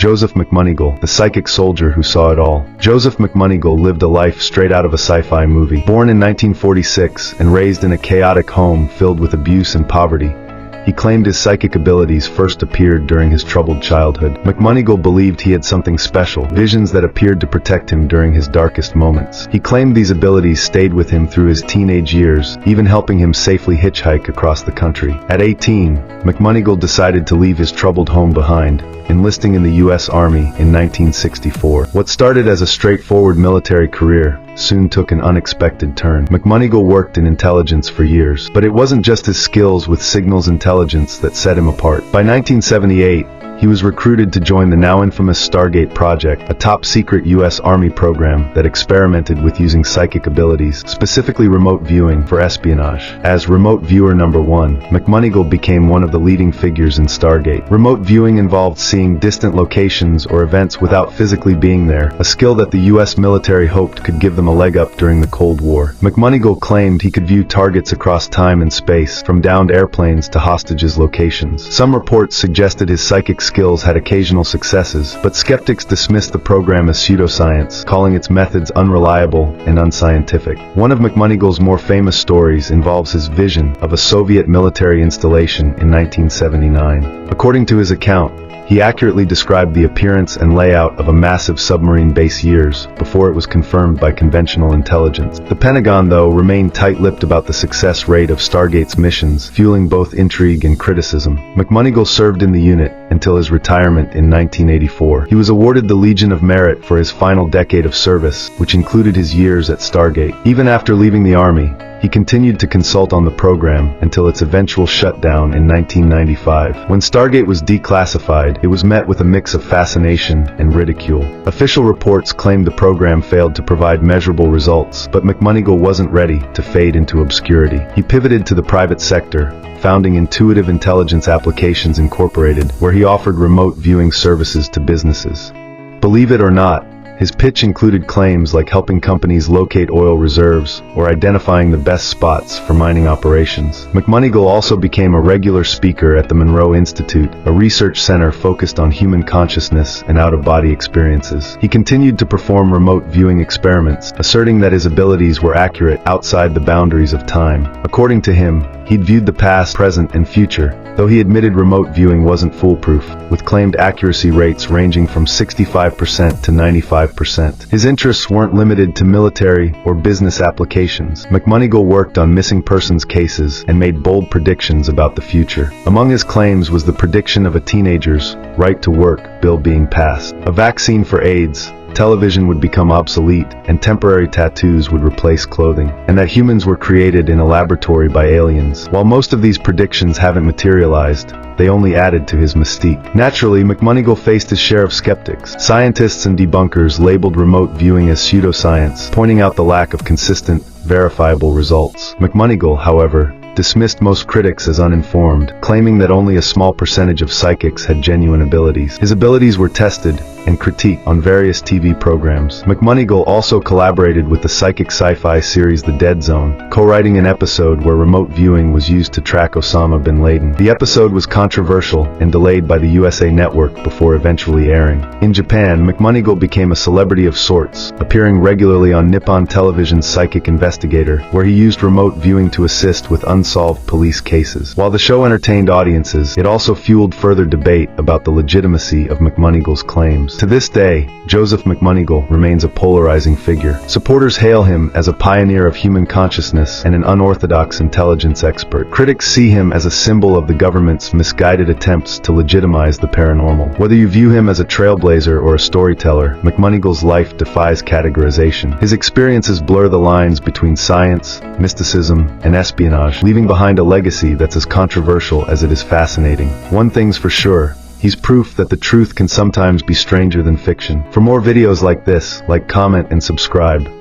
Joseph McMoneygle, the psychic soldier who saw it all. Joseph McMoneygle lived a life straight out of a sci-fi movie. Born in 1946 and raised in a chaotic home filled with abuse and poverty, he claimed his psychic abilities first appeared during his troubled childhood. McMoneygle believed he had something special, visions that appeared to protect him during his darkest moments. He claimed these abilities stayed with him through his teenage years, even helping him safely hitchhike across the country. At 18, McMoneygle decided to leave his troubled home behind, enlisting in the U.S. Army in 1964. What started as a straightforward military career soon took an unexpected turn. McMoneygle worked in intelligence for years, but it wasn't just his skills with signals intelligence that set him apart. By 1978, he was recruited to join the now infamous Stargate project, a top-secret U.S. Army program that experimented with using psychic abilities, specifically remote viewing, for espionage. As remote viewer number 1, McMoneygle became one of the leading figures in Stargate. Remote viewing involved seeing distant locations or events without physically being there, a skill that the U.S. military hoped could give them a leg up during the Cold War. McMoneygle claimed he could view targets across time and space, from downed airplanes to hostages' locations. Some reports suggested his psychic skills had occasional successes, but skeptics dismissed the program as pseudoscience, calling its methods unreliable and unscientific. One of McMoneygle's more famous stories involves his vision of a Soviet military installation in 1979. According to his account, he accurately described the appearance and layout of a massive submarine base years before it was confirmed by conventional intelligence. The Pentagon, though, remained tight-lipped about the success rate of Stargate's missions, fueling both intrigue and criticism. McMoneygle served in the unit until his retirement in 1984. He was awarded the Legion of Merit for his final decade of service, which included his years at Stargate. Even after leaving the Army, he continued to consult on the program until its eventual shutdown in 1995. When Stargate was declassified, it was met with a mix of fascination and ridicule. Official reports claimed the program failed to provide measurable results, but McMoneygle wasn't ready to fade into obscurity. He pivoted to the private sector, founding Intuitive Intelligence Applications Incorporated, where he offered remote viewing services to businesses. Believe it or not, his pitch included claims like helping companies locate oil reserves or identifying the best spots for mining operations. McMoneygle also became a regular speaker at the Monroe Institute, a research center focused on human consciousness and out-of-body experiences. He continued to perform remote viewing experiments, asserting that his abilities were accurate outside the boundaries of time. According to him, he'd viewed the past, present, and future, though he admitted remote viewing wasn't foolproof, with claimed accuracy rates ranging from 65% to 95%. His interests weren't limited to military or business applications. McMoneygle worked on missing persons cases and made bold predictions about the future. Among his claims was the prediction of a teenager's right to work bill being passed, a vaccine for AIDS, television would become obsolete, and temporary tattoos would replace clothing, and that humans were created in a laboratory by aliens. While most of these predictions haven't materialized, they only added to his mystique. Naturally, McMoneygle faced his share of skeptics. Scientists and debunkers labeled remote viewing as pseudoscience, pointing out the lack of consistent, verifiable results. McMoneygle, however, dismissed most critics as uninformed, claiming that only a small percentage of psychics had genuine abilities. His abilities were tested and critiqued on various TV programs. McMoneygle also collaborated with the psychic sci-fi series The Dead Zone, co-writing an episode where remote viewing was used to track Osama bin Laden. The episode was controversial and delayed by the USA Network before eventually airing. In Japan, McMoneygle became a celebrity of sorts, appearing regularly on Nippon Television's Psychic Investigator, where he used remote viewing to assist with unsolved police cases. While the show entertained audiences, it also fueled further debate about the legitimacy of McMoneygle's claims. To this day, Joseph McMoneygle remains a polarizing figure. Supporters hail him as a pioneer of human consciousness and an unorthodox intelligence expert. Critics see him as a symbol of the government's misguided attempts to legitimize the paranormal. Whether you view him as a trailblazer or a storyteller, McMoneygle's life defies categorization. His experiences blur the lines between science, mysticism, and espionage, leaving behind a legacy that's as controversial as it is fascinating. One thing's for sure, he's proof that the truth can sometimes be stranger than fiction. For more videos like this, comment and subscribe.